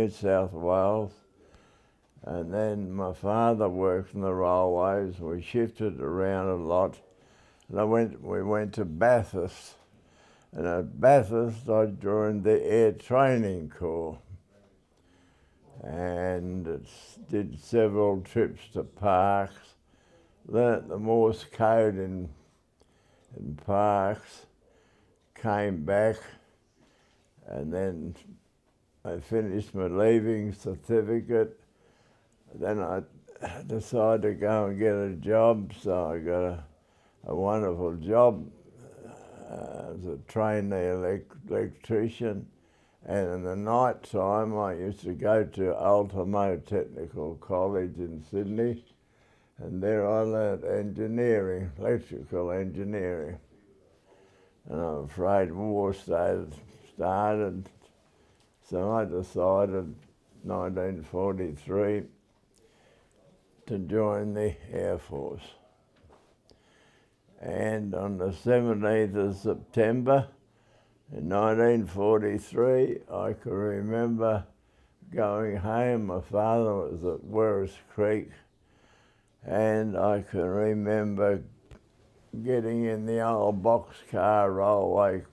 New South Wales. And then my father worked in the railways. We shifted around a lot. And we went to Bathurst. And at Bathurst, I joined the Air Training Corps. And did several trips to parks, learnt the Morse code in parks, came back, and then I finished my leaving certificate. Then I decided to go and get a job, so I got a wonderful job as a trainee electrician. And in the night time, I used to go to Ultimo Technical College in Sydney, and there I learnt engineering, electrical engineering. And I'm afraid war started, so I decided, 1943, to join the Air Force. And on the 17th of September, in 1943, I can remember going home. My father was at Werris Creek, and I can remember getting in the old boxcar railway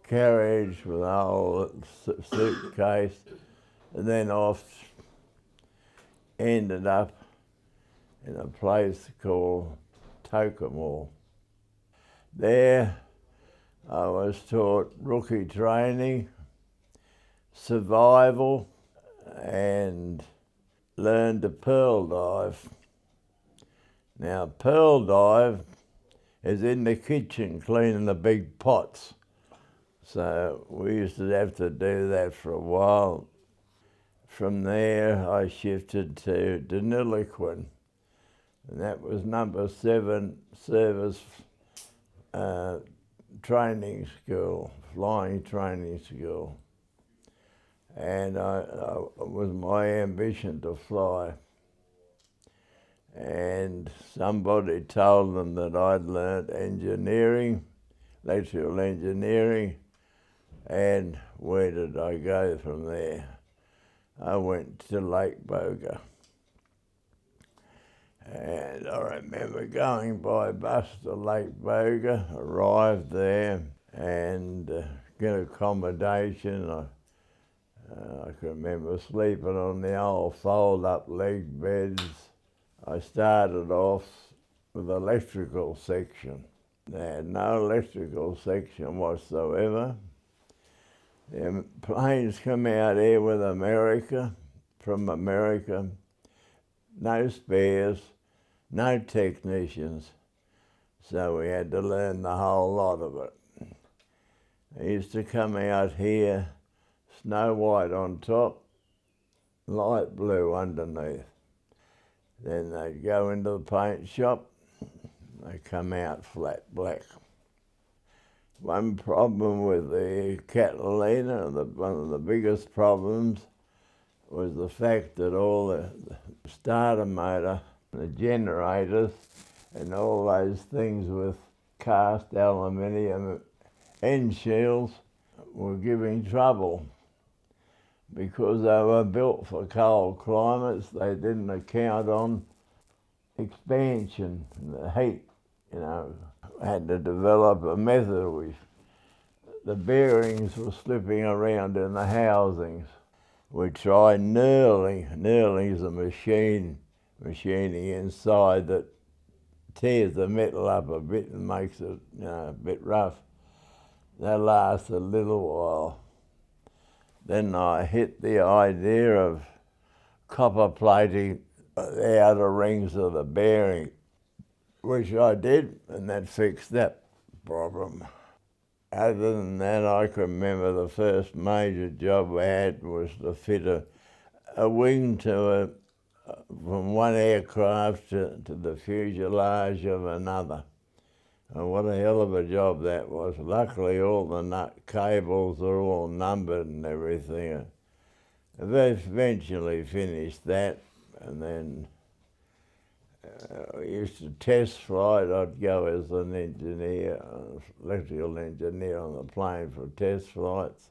carriage with an old suitcase, and then ended up in a place called Tokemore. There, I was taught rookie training, survival, and learned to pearl dive. Now, pearl dive is in the kitchen cleaning the big pots. So we used to have to do that for a while. From there, I shifted to Deniliquin, and that was number 7 service training school, flying training school. And it was my ambition to fly. And somebody told them that I'd learnt engineering, electrical engineering, and where did I go from there? I went to Lake Boga. And I remember going by bus to Lake Boga, arrived there, and get accommodation. I can remember sleeping on the old fold-up leg beds. I started off with electrical section. They had no electrical section whatsoever. The planes come out here with from America, no spares, no technicians, so we had to learn the whole lot of it. They used to come out here, snow white on top, light blue underneath. Then they'd go into the paint shop, they come out flat black. One problem with the Catalina, one of the biggest problems, was the fact that all the starter motor, the generators, and all those things with cast aluminium end shields were giving trouble. Because they were built for cold climates, they didn't account on expansion and the heat, you know. Had to develop a method which the bearings were slipping around in the housings. We tried knurling. Knurling is a machining inside that tears the metal up a bit and makes it, a bit rough. That lasted a little while. Then I hit the idea of copper plating the outer rings of the bearing, which I did, and that fixed that problem. Other than that, I can remember the first major job I had was to fit a wing to from one aircraft to the fuselage of another. And what a hell of a job that was. Luckily, all the cables are all numbered and everything. I eventually finished that, and then I used to test flight. I'd go as an engineer, electrical engineer on the plane for test flights.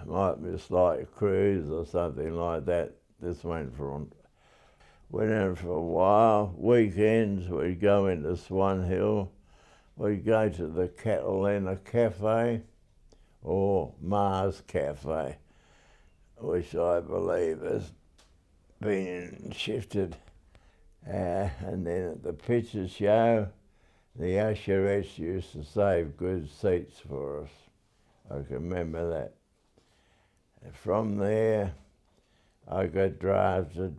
might be a slight cruise or something like that. This went in for a while. Weekends we'd go into Swan Hill. We'd go to the Catalina Cafe or Mars Cafe, which I believe has been shifted. And then at the picture show, the usherettes used to save good seats for us. I can remember that. And from there, I got drafted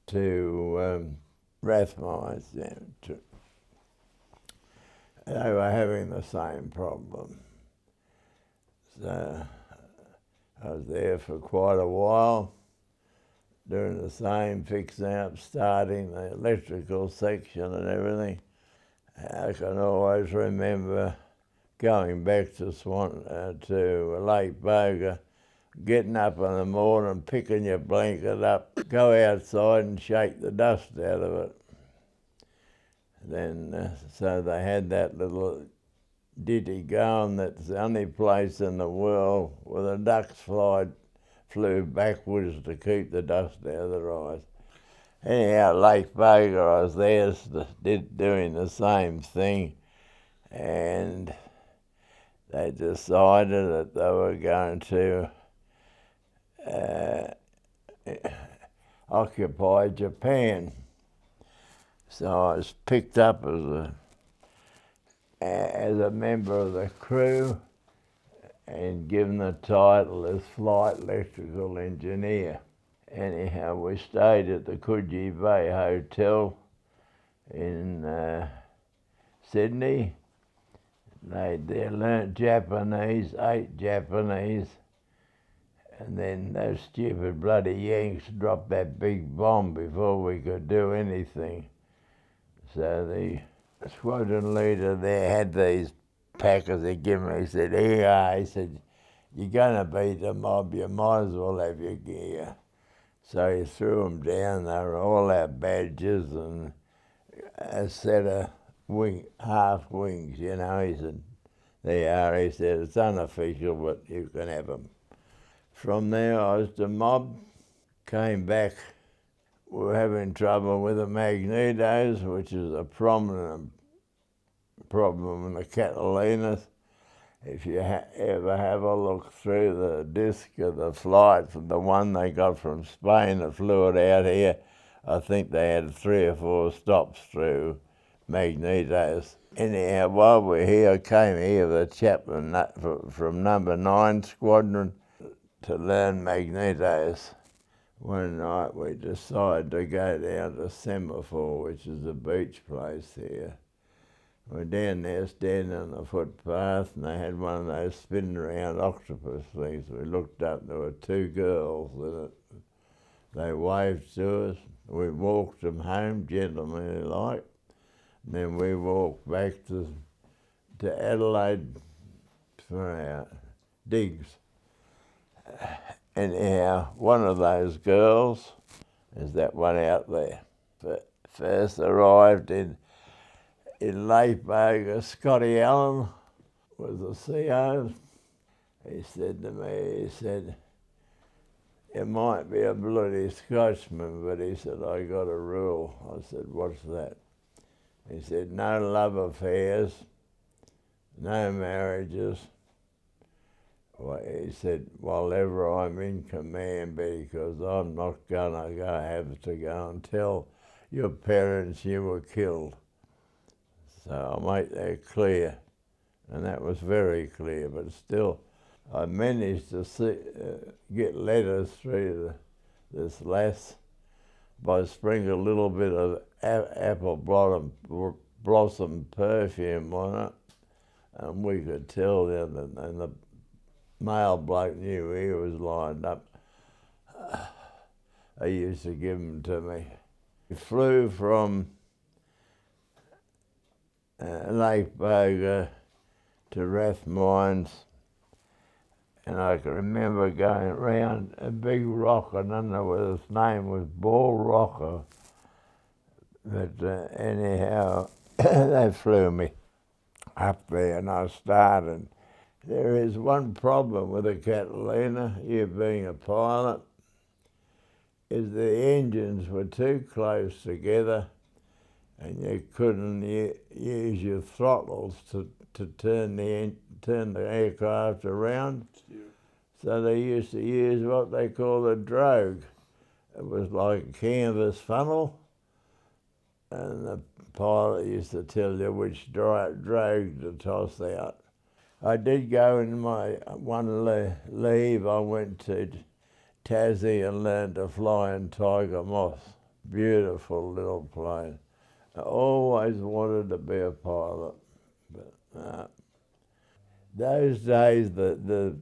to Rathmines. They were having the same problem. So I was there for quite a while, doing the same, fixing up, starting the electrical section and everything. I can always remember going back to Lake Boga, getting up in the morning, picking your blanket up, go outside and shake the dust out of it. Then, so they had that little ditty going, that's the only place in the world where the ducks flew backwards to keep the dust out of their eyes. Anyhow, Lake Boga, I was there doing the same thing, and they decided that they were going to occupy Japan. So I was picked up as a member of the crew and given the title as Flight Electrical Engineer. Anyhow, we stayed at the Coogee Bay Hotel in Sydney. They learnt Japanese, ate Japanese, and then those stupid bloody Yanks dropped that big bomb before we could do anything. So the squadron leader there had these packers he gave me. He said, "Here you are." He said, "You're going to beat the mob, you might as well have your gear." So he threw them down. They were all our badges and a set of half wings, you know. He said, "There you are." He said, "It's unofficial, but you can have them." From there, I was the mob, came back. We were having trouble with the Mcleods, which is a prominent problem in the Catalinas. If you ever have a look through the disc of the flight, from the one they got from Spain that flew it out here, I think they had 3 or 4 stops through Mcleods. Anyhow, while we're here, I came here with a chap from number 9 Squadron to learn Mcleods. One night we decided to go down to Semaphore, which is a beach place here. We're down there standing on the footpath, and they had one of those spin around octopus things. We looked up, there were 2 girls in it. They waved to us. We walked them home, gentlemanly like. And then we walked back to Adelaide for our digs. Anyhow, one of those girls is that one out there. First arrived in Lake Boga. Scotty Allen was the CO. He said to me, he said, "You might be a bloody Scotsman," but he said, "I got a rule." I said, "What's that?" He said, "No love affairs, no marriages." Well, he said, "While ever I'm in command, because I'm not gonna have to go and tell your parents you were killed." So I'll make that clear, and that was very clear. But still, I managed to get letters through this lass by sprinkling a little bit of apple blossom perfume on it, and we could tell then, and the male bloke knew he was lined up. He used to give them to me. We flew from Lake Boga to Rathmines, and I can remember going around a big rock, and I don't know whether its name was Ball Rocker, but anyhow, they flew me up there, and I started There is one problem with a Catalina, you being a pilot, is the engines were too close together and you couldn't use your throttles to turn the aircraft around. Yeah. So they used to use what they call a drogue. It was like a canvas funnel, and the pilot used to tell you which drogue to toss out. I did go in my one leave, I went to Tassie and learned to fly in Tiger Moth. Beautiful little plane. I always wanted to be a pilot, but no. Those days the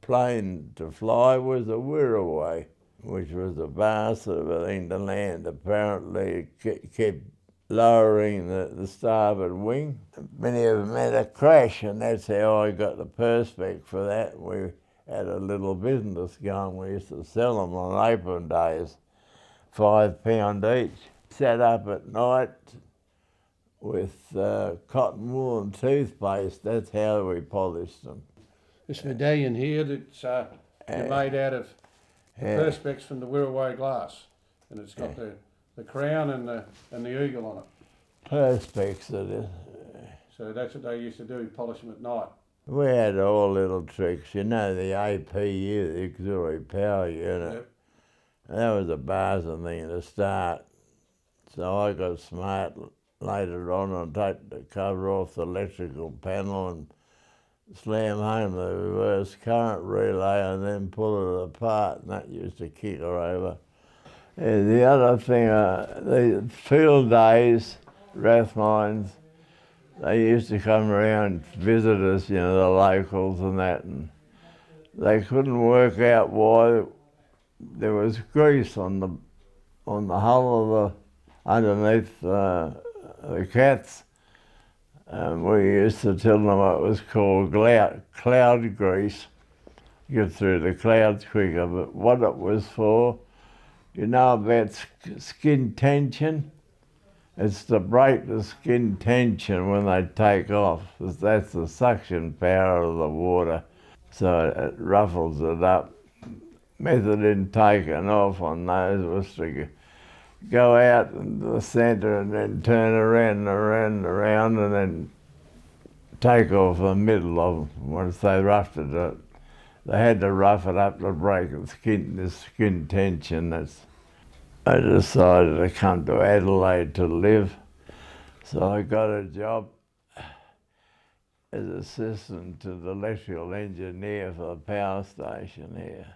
plane to fly was a Wirraway, which was a bastard of a thing to land. Apparently it kept lowering the starboard wing. Many of them had a crash, and that's how I got the perspex for that. We had a little business going. We used to sell them on open days, £5 each. Sat up at night with cotton wool and toothpaste. That's how we polished them. This medallion here that's made out of the perspex from the Wirraway glass, and it's got the crown and the eagle on it. Perspex it is. So that's what they used to do, polish them at night. We had all little tricks. You know, the APU, the auxiliary power unit. Yep. That was a buzzing thing to start. So I got smart later on and take the cover off the electrical panel and slam home the reverse current relay and then pull it apart, and that used to kick her over. The other thing, the field days, Rathmines, they used to come around, visit us, you know, the locals and that, and they couldn't work out why there was grease on the hull of underneath the cats. We used to tell them it was called cloud grease. Get through the clouds quicker, but what it was for, you know about skin tension? It's to break the skin tension when they take off. That's the suction power of the water, so it ruffles it up. Method in taking off on those was to go out in the centre and then turn around and around and around and then take off the middle of them. Once they roughed it up, they had to rough it up to break the skin tension. I decided to come to Adelaide to live, so I got a job as assistant to the electrical engineer for the power station here.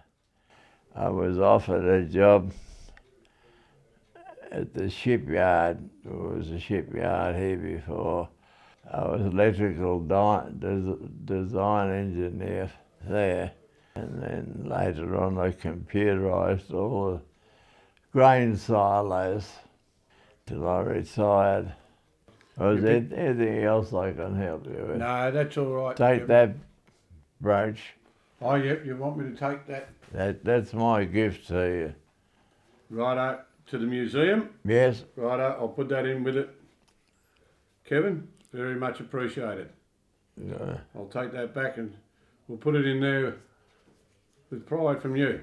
I was offered a job at the shipyard. There was a shipyard here before. I was electrical design engineer there, and then later on I computerised all the grain silos till I retired. Was there anything else I can help you with? No, that's all right. Take that brooch. Oh, yep, you want me to take that? That's my gift to you. Righto, to the museum? Yes. Righto, I'll put that in with it. Kevin, very much appreciated. Yeah. I'll take that back and we'll put it in there with pride from you.